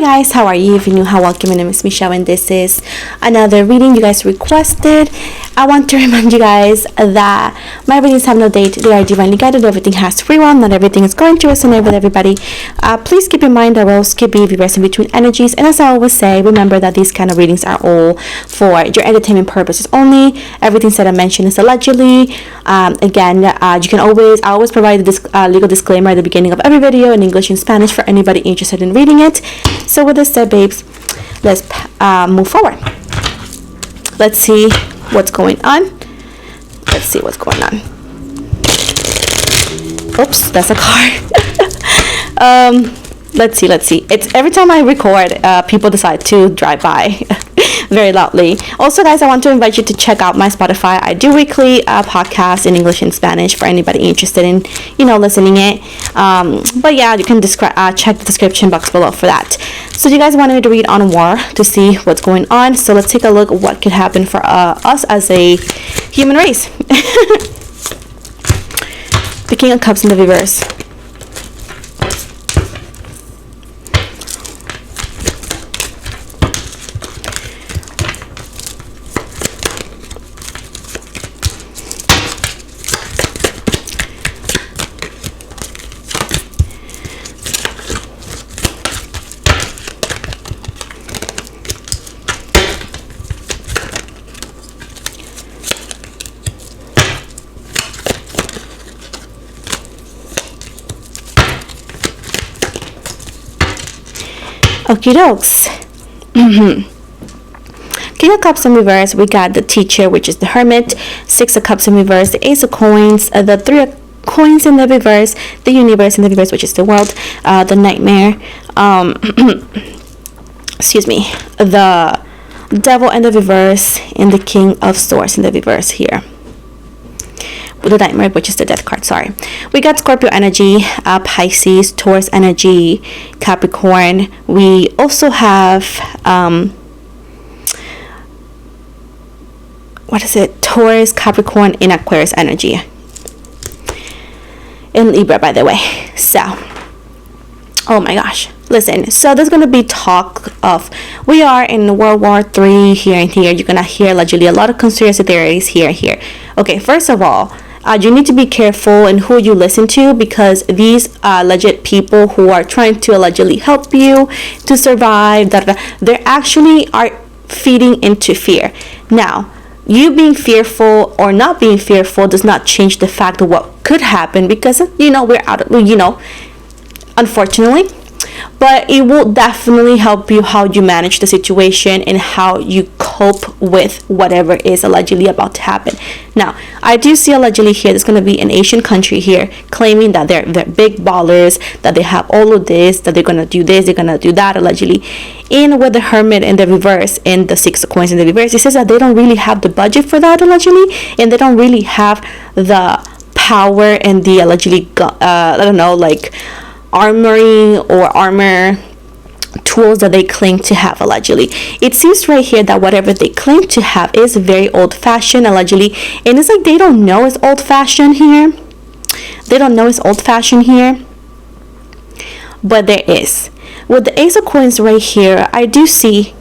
guys, how are you? If you're new, how welcome. My name is Michelle and this is another reading you guys requested. I want to remind you guys that my readings have no date. They are divinely guided. Everything has free will. Not everything is going to resonate with everybody. Please keep in mind that we'll skip vibrate in between energies. And as I always say, remember that these kind of readings are all for your entertainment purposes only. Everything that I mentioned is allegedly. You can I always provide this legal disclaimer at the beginning of every video in English and Spanish for anybody interested in reading it. So with this said, babes, let's move forward. Let's see what's going on. Oops, that's a car. Let's see. It's every time I record, people decide to drive by very loudly. Also, guys, I want to invite you to check out my Spotify. I do weekly podcasts in English and Spanish for anybody interested in, listening it. But yeah, you can check the description box below for that. So you guys wanted me to read on war to see what's going on. So let's take a look at what could happen for us as a human race. The King of Cups in the reverse. Okie dokes. King of Cups in reverse, we got the Teacher, which is the Hermit. Six of Cups in reverse, the Ace of Coins, the Three of Coins in the reverse, the Universe in the reverse, which is the World, the Nightmare, the Devil in the reverse, and the King of Swords in the reverse here. The Nightmare, which is the Death card, sorry. We got Scorpio energy, Pisces, Taurus energy, Capricorn. We also have Taurus, Capricorn, and Aquarius energy. In Libra, by the way. So, oh my gosh. Listen, so there's going to be talk of, we are in World War III here and here. You're going to hear allegedly a lot of conspiracy theories here and here. Okay, first of all, you need to be careful in who you listen to, because these alleged people who are trying to allegedly help you to survive, they actually are feeding into fear. Now, you being fearful or not being fearful does not change the fact of what could happen, because we're out of, unfortunately. But it will definitely help you how you manage the situation and how you cope with whatever is allegedly about to happen. Now, I do see allegedly here there's going to be an Asian country here claiming that they're big ballers, that they have all of this, that they're going to do this, they're going to do that allegedly. And with the Hermit in the reverse and the Six of Coins in the reverse, it says that they don't really have the budget for that allegedly, and they don't really have the power and the allegedly, armory or armor tools that they claim to have allegedly. It seems right here that whatever they claim to have is very old-fashioned allegedly, and it's like they don't know it's old-fashioned here. But there is. With the Ace of Coins right here, I do see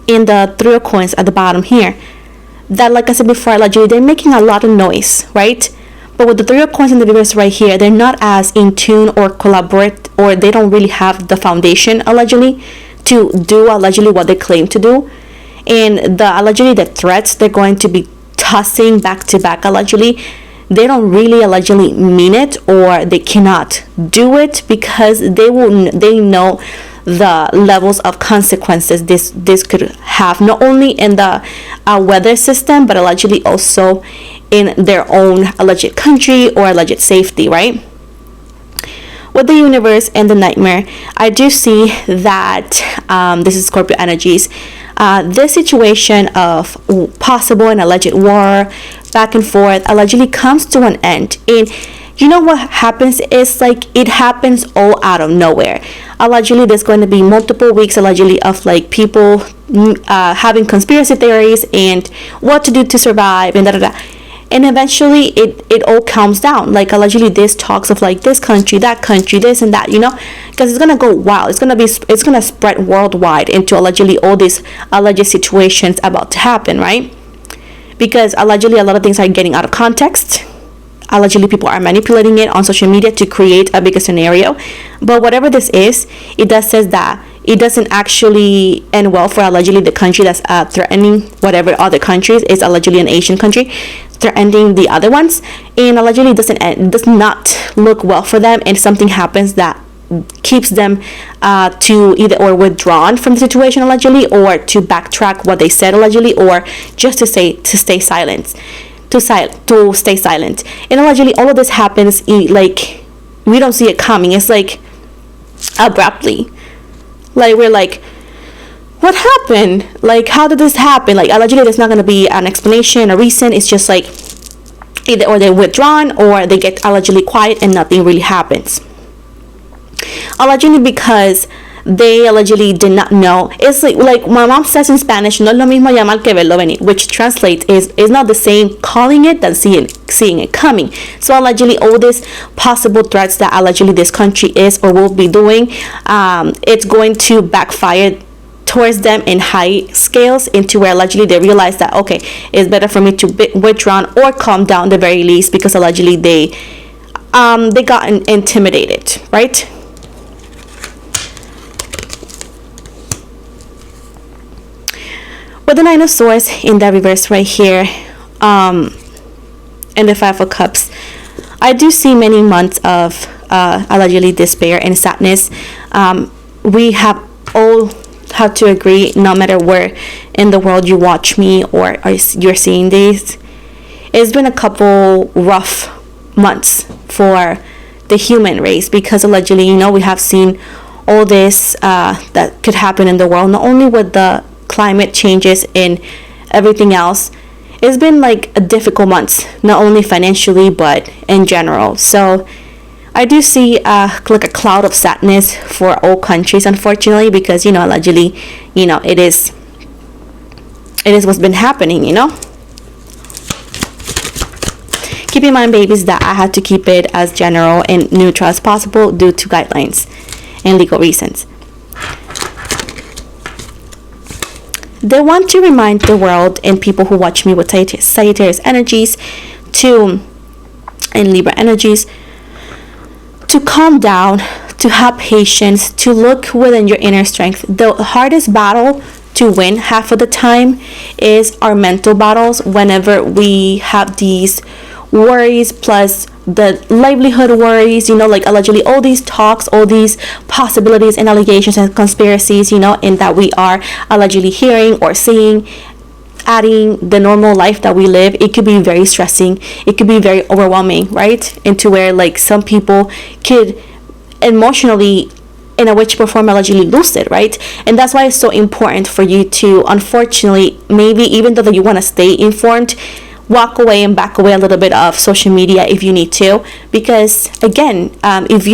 in the Three of Coins at the bottom here that, like I said before, allegedly they're making a lot of noise, right? But with the Three of Coins in the reverse right here, they're not as in tune or collaborate, or they don't really have the foundation allegedly to do allegedly what they claim to do. And the threats they're going to be tossing back to back allegedly, they don't really allegedly mean it, or they cannot do it, because they know the levels of consequences this could have, not only in the weather system, but allegedly also in their own alleged country or alleged safety, right? With the Universe and the Nightmare, I do see that this is Scorpio energies. This situation of possible and alleged war back and forth allegedly comes to an end. And you know what happens is, like, it happens all out of nowhere. Allegedly, there's going to be multiple weeks allegedly of like people having conspiracy theories and what to do to survive and and eventually it all calms down. Like allegedly this talks of like this country, that country, this and that, because it's gonna go wild. It's gonna spread worldwide into allegedly all these alleged situations about to happen, right? Because allegedly a lot of things are getting out of context. Allegedly people are manipulating it on social media to create a bigger scenario. But whatever this is, it does says that it doesn't actually end well for allegedly the country that's threatening whatever other countries is allegedly an Asian country threatening the other ones, and allegedly does not look well for them, and something happens that keeps them to either or withdrawn from the situation allegedly, or to backtrack what they said allegedly, or just to stay silent. To stay silent. And allegedly all of this happens like we don't see it coming. It's like abruptly, like we're like, what happened? Like, how did this happen? Like allegedly there's not going to be an explanation, a reason. It's just like either or they're withdrawn or they get allegedly quiet and nothing really happens. Allegedly because they allegedly did not know. It's like my mom says in Spanish, no es lo mismo llamar que verlo venir, which translates is not the same calling it than seeing it coming. So allegedly all these possible threats that allegedly this country is or will be doing, it's going to backfire towards them in high scales, into where allegedly they realize that, okay, it's better for me to withdraw or calm down at the very least, because allegedly they got intimidated, right? With the Nine of Swords in the reverse right here, and the Five of Cups, I do see many months of allegedly despair and sadness. We have all had to agree, no matter where in the world you watch me or you're seeing these, it's been a couple rough months for the human race, because allegedly, we have seen all this that could happen in the world, not only with the climate changes and everything else. It's been like a difficult months, not only financially but in general. So I do see like a cloud of sadness for all countries, unfortunately, because allegedly it is what's been happening. Keep in mind, babies, that I had to keep it as general and neutral as possible due to guidelines and legal reasons. They want to remind the world and people who watch me with Sagittarius energies and Libra energies to calm down, to have patience, to look within your inner strength. The hardest battle to win half of the time is our mental battles, whenever we have these worries plus the livelihood worries, like allegedly all these talks, all these possibilities and allegations and conspiracies, and that we are allegedly hearing or seeing, adding the normal life that we live. It could be very stressing, it could be very overwhelming, right? Into where like some people could emotionally in a which perform allegedly lose it, right? And that's why it's so important for you to, unfortunately, maybe even though that you want to stay informed, walk away and back away a little bit of social media if you need to, because again, if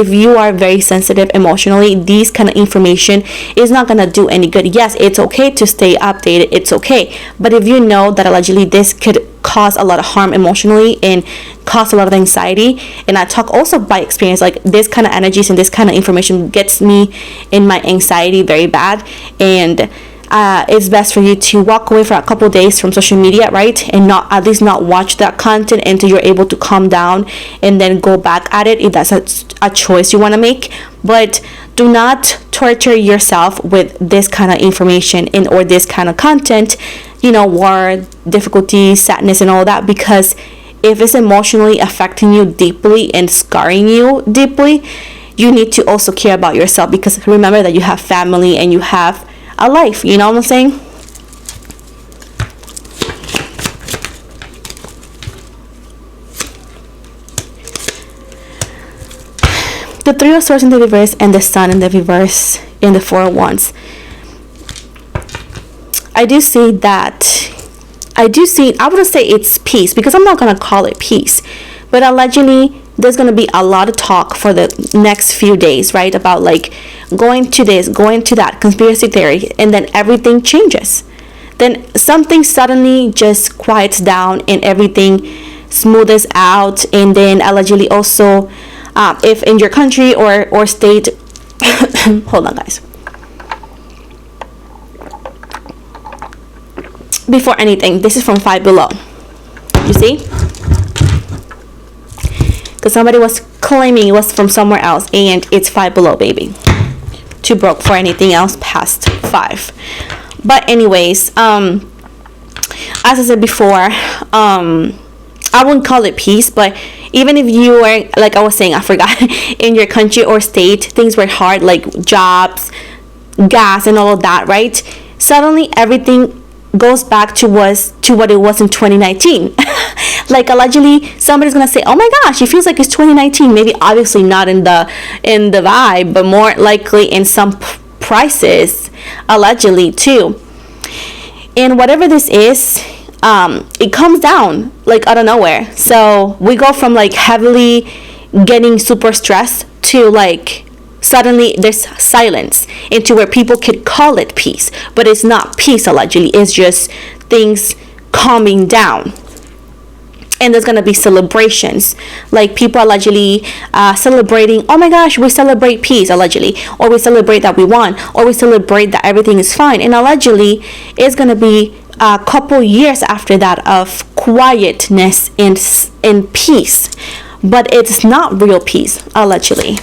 you are very sensitive emotionally, these kind of information is not going to do any good. Yes, it's okay to stay updated, it's okay, but if you know that allegedly this could cause a lot of harm emotionally and cause a lot of anxiety, and I talk also by experience, like this kind of energies and this kind of information gets me in my anxiety very bad, and it's best for you to walk away for a couple days from social media, right? And not, at least not watch that content until you're able to calm down and then go back at it if that's a choice you want to make. But do not torture yourself with this kind of information or this kind of content, war, difficulty, sadness and all that, because if it's emotionally affecting you deeply and scarring you deeply, you need to also care about yourself, because remember that you have family and you have a life, you know what I'm saying? The Three of Swords in the reverse and the Sun in the reverse in the Four of Wands. I wouldn't say it's peace, because I'm not going to call it peace, but allegedly there's going to be a lot of talk for the next few days, right? About like going to this, going to that, conspiracy theory, and then everything changes. then something suddenly just quiets down and everything smooths out. And then allegedly also, if in your country or state, hold on guys, before anything, this is from Five Below, you see, because somebody was claiming it was from somewhere else, and it's Five Below, baby. Too broke for anything else past 5. But anyways, as I said before, I wouldn't call it peace, but even if you were, like I was saying, I forgot, in your country or state, things were hard, like jobs, gas, and all of that, right? Suddenly everything goes back to what it was in 2019. Like allegedly somebody's gonna say, oh my gosh, it feels like it's 2019. Maybe obviously not in the vibe, but more likely in some prices, allegedly too. And whatever this is, it comes down like out of nowhere. So we go from like heavily getting super stressed to like suddenly there's silence, into where people could call it peace, but it's not peace. Allegedly, it's just things calming down. And there's gonna be celebrations, like people allegedly celebrating, oh my gosh, we celebrate peace, allegedly, or we celebrate that we won, or we celebrate that everything is fine. And allegedly it's gonna be a couple years after that of quietness and peace, but it's not real peace, allegedly.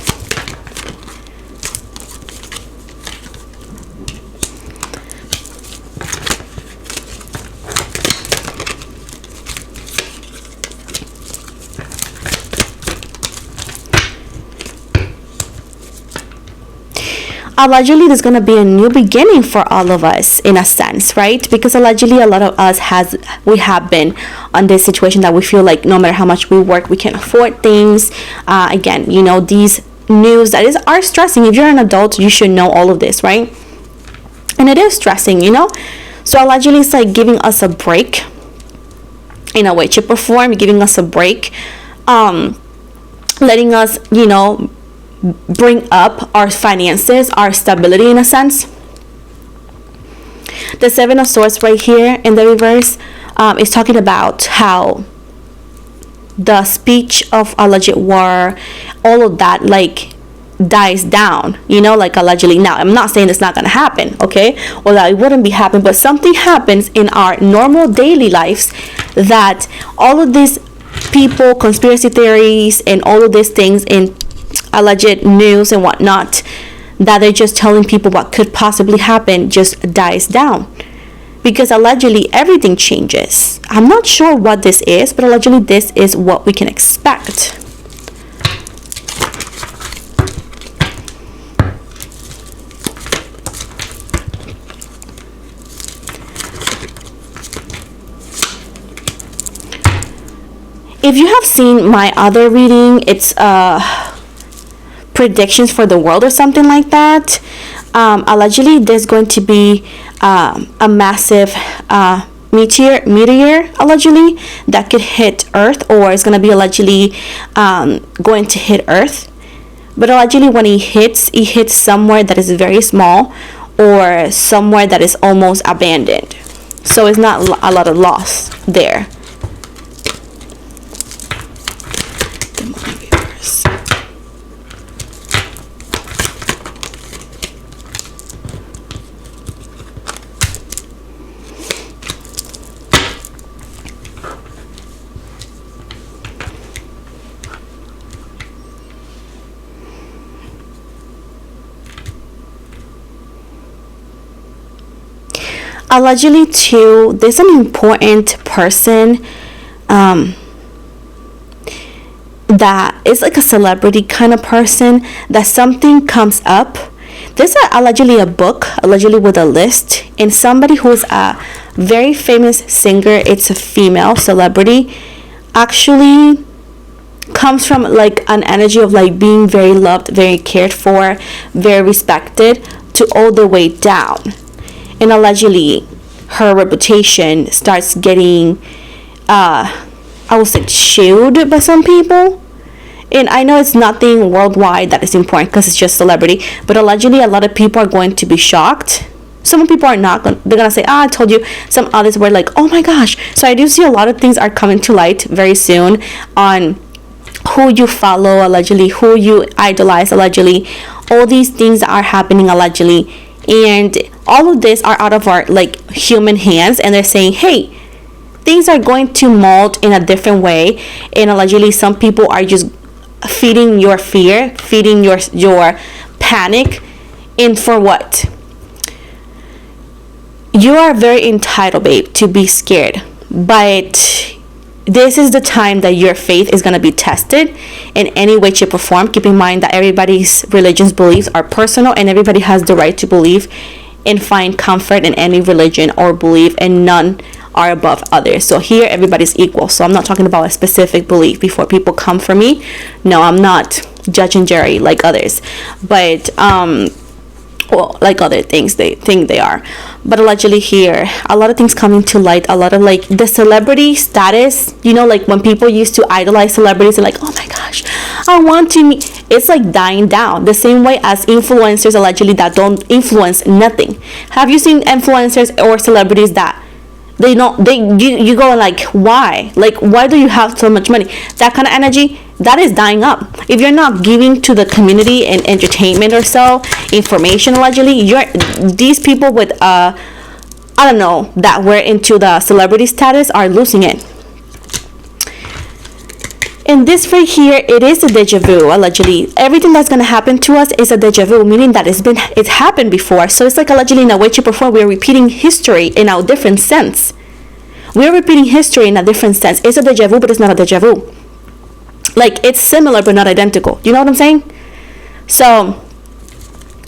Allegedly there's going to be a new beginning for all of us, in a sense, right? Because allegedly a lot of us we have been on this situation that we feel like no matter how much we work, we can't afford things. Again, you know, these news that are stressing. If you're an adult, you should know all of this, right? And it is stressing, you know. So allegedly it's like giving us a break, in a way, to perform, giving us a break, letting us, you know, bring up our finances, our stability, in a sense. The Seven of Swords right here in the reverse is talking about how the speech of alleged war, all of that, like dies down, you know, like allegedly. Now I'm not saying it's not gonna happen, okay, or that it wouldn't be happening, but something happens in our normal daily lives that all of these people, conspiracy theories, and all of these things in alleged news and whatnot, that they're just telling people what could possibly happen, just dies down, because allegedly everything changes. I'm not sure what this is, but allegedly this is what we can expect. If you have seen my other reading, it's predictions for the world or something like that. Allegedly there's going to be a massive meteor allegedly that could hit Earth, or it's going to be allegedly going to hit Earth. But allegedly when it hits somewhere that is very small, or somewhere that is almost abandoned, so it's not a lot of loss there. Allegedly too, there's an important person that is like a celebrity kind of person, that something comes up. There's allegedly a book, allegedly with a list, and somebody who's a very famous singer, it's a female celebrity, actually comes from like an energy of like being very loved, very cared for, very respected, to all the way down. And allegedly her reputation starts getting I would say shielded by some people. And I know it's nothing worldwide that is important because it's just celebrity, but allegedly a lot of people are going to be shocked Some people are not gonna, they're gonna say, I told you. Some others were like, oh my gosh. So I do see a lot of things are coming to light very soon on who you follow allegedly, who you idolize allegedly. All these things are happening allegedly, and all of this are out of our like human hands, and they're saying, hey, things are going to mold in a different way, and allegedly some people are just feeding your fear, feeding your panic. And for what? You are very entitled, babe, to be scared, but this is the time that your faith is going to be tested in any way, shape, or form. Keep in mind that everybody's religion's beliefs are personal, and everybody has the right to believe and find comfort in any religion or belief, and none are above others. So here everybody's equal. So I'm not talking about a specific belief before people come for me. No, I'm not Judge and Jerry like others, but well, like other things they think they are. But allegedly here, a lot of things coming to light, a lot of like the celebrity status, you know, like when people used to idolize celebrities and like, oh my gosh, I want to meet, it's like dying down the same way as influencers allegedly that don't influence nothing. Have you seen influencers or celebrities that they don't, you go like, why do you have so much money? That kind of energy, that is dying up. If you're not giving to the community and entertainment or so information allegedly, these people with I don't know, that were into the celebrity status are losing it. And this right here, it is a deja vu allegedly. Everything that's gonna happen to us is a deja vu, meaning that it's happened before. So it's like allegedly in a way, shape, or form, we're repeating history in a different sense. We're repeating history in a different sense. It's a deja vu, but it's not a deja vu. Like, it's similar but not identical. You know what I'm saying? So,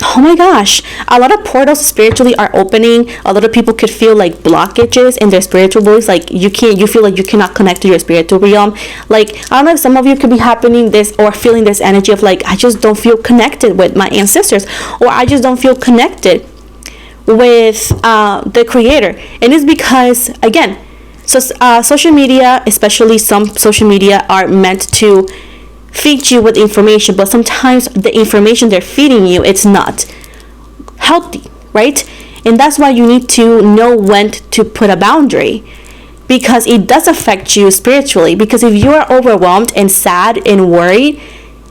oh my gosh, a lot of portals spiritually are opening. A lot of people could feel like blockages in their spiritual beliefs. Like you feel like you cannot connect to your spiritual realm. Like, I don't know if some of you could be happening this or feeling this energy of like, I just don't feel connected with my ancestors, or I just don't feel connected with the creator. And it's because, again, so social media, especially some social media, are meant to feed you with information, but sometimes the information they're feeding you, it's not healthy, right? And that's why you need to know when to put a boundary, because it does affect you spiritually. Because if you are overwhelmed and sad and worried,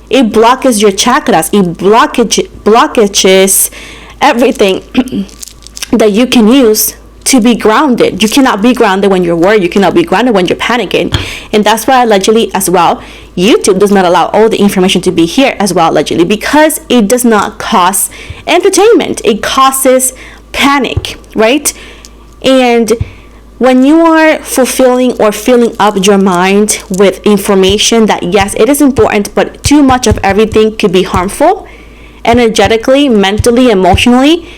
it blocks your chakras, it blockages everything that you can use to be grounded. You cannot be grounded when you're worried. You cannot be grounded when you're panicking. And that's why allegedly as well, YouTube does not allow all the information to be here as well allegedly, because it does not cause entertainment. It causes panic, right? And when you are fulfilling or filling up your mind with information that, yes, it is important, but too much of everything could be harmful energetically, mentally, emotionally,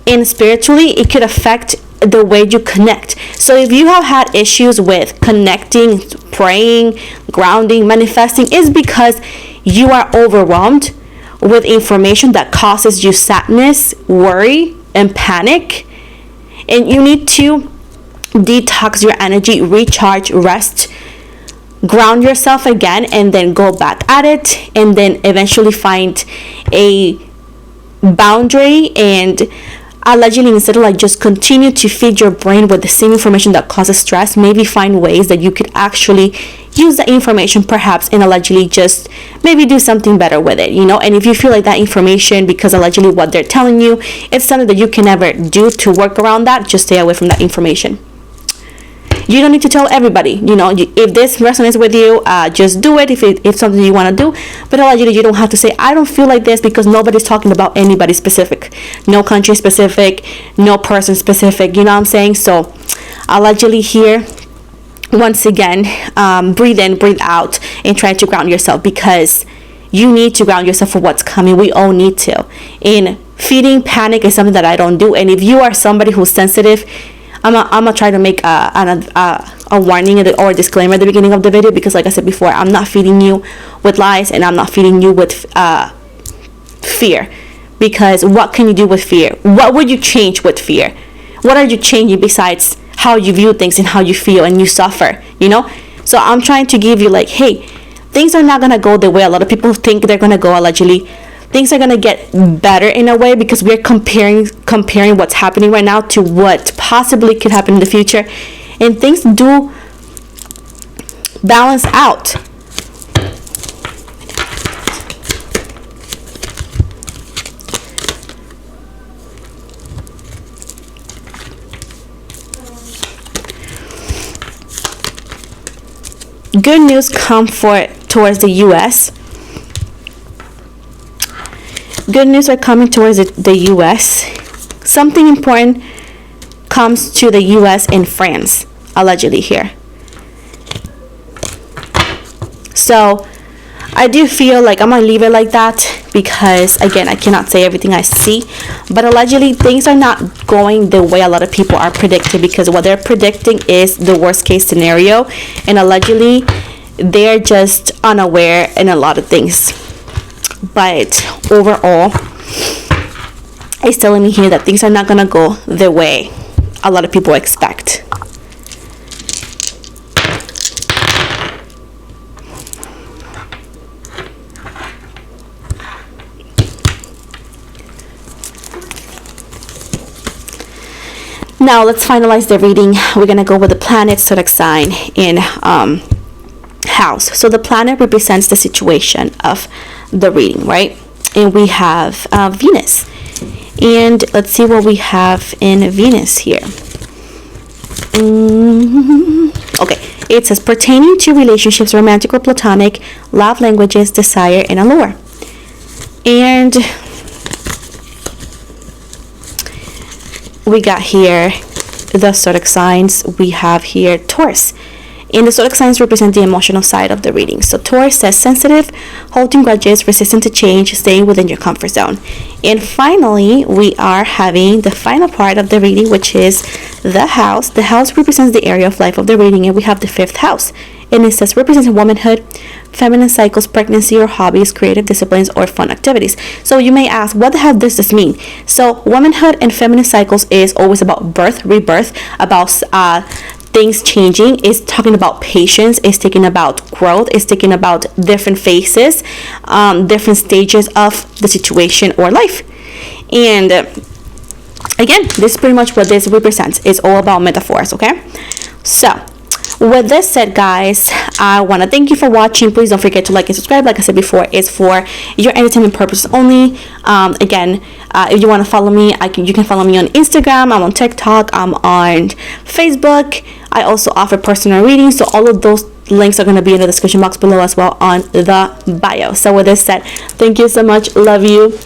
and spiritually, it could affect the way you connect. So if you have had issues with connecting, praying, grounding, manifesting, it's because you are overwhelmed with information that causes you sadness, worry, and panic. And you need to detox your energy, recharge, rest, ground yourself again, and then go back at it, and then eventually find a boundary. And allegedly, instead of like just continue to feed your brain with the same information that causes stress, maybe find ways that you could actually use the information perhaps, and allegedly just maybe do something better with it, you know. And if you feel like that information, because allegedly what they're telling you, it's something that you can never do to work around that, just stay away from that information. You don't need to tell everybody, you know. If this resonates with you, just do it if it's something you want to do. But allegedly, you don't have to say, I don't feel like this, because nobody's talking about anybody specific. No country specific, no person specific, you know what I'm saying? So allegedly here, once again, breathe in, breathe out, and try to ground yourself, because you need to ground yourself for what's coming. We all need to. And feeding panic is something that I don't do. And if you are somebody who's sensitive, I'm gonna try to make a warning or a disclaimer at the beginning of the video, because like I said before, I'm not feeding you with lies, and I'm not feeding you with fear. Because what can you do with fear? What would you change with fear? What are you changing besides how you view things and how you feel and you suffer, you know? So I'm trying to give you like, hey, things are not gonna go the way a lot of people think they're gonna go allegedly. things are gonna get better in a way, because we're comparing what's happening right now to what possibly could happen in the future, and things do balance out. Good news come towards the U.S. Good news are coming towards the U.S. Something important comes to the U.S. and France, allegedly here. So I do feel like I'm gonna leave it like that, because again, I cannot say everything I see, but allegedly things are not going the way a lot of people are predicting, because what they're predicting is the worst case scenario, and allegedly they're just unaware in a lot of things. But overall, it's telling me here that things are not gonna go the way a lot of people expect. Now let's finalize the reading. We're gonna go with the planet, zodiac sign, in house. So the planet represents the situation of the reading, right? And we have Venus. And let's see what we have in Venus here. Okay, it says pertaining to relationships, romantic or platonic, love languages, desire, and allure. And we got here the zodiac signs. We have here Taurus. And the zodiac signs represent the emotional side of the reading. So Taurus says sensitive, holding grudges, resistant to change, staying within your comfort zone. And finally, we are having the final part of the reading, which is the house. The house represents the area of life of the reading, and we have the 5th house. And it says represents womanhood, feminine cycles, pregnancy or hobbies, creative disciplines, or fun activities. So you may ask, what the hell does this mean? So womanhood and feminine cycles is always about birth, rebirth, about things changing. Is talking about patience, is talking about growth, is talking about different phases, different stages of the situation or life. And again, this is pretty much what this represents. It's all about metaphors, okay? So with this said, guys, I want to thank you for watching. Please don't forget to like and subscribe. Like I said before, it's for your entertainment purposes only. Again, if you want to follow me, you can follow me on Instagram. I'm on TikTok. I'm on Facebook. I also offer personal readings, so all of those links are going to be in the description box below as well on the bio. So with this said, thank you so much. Love you.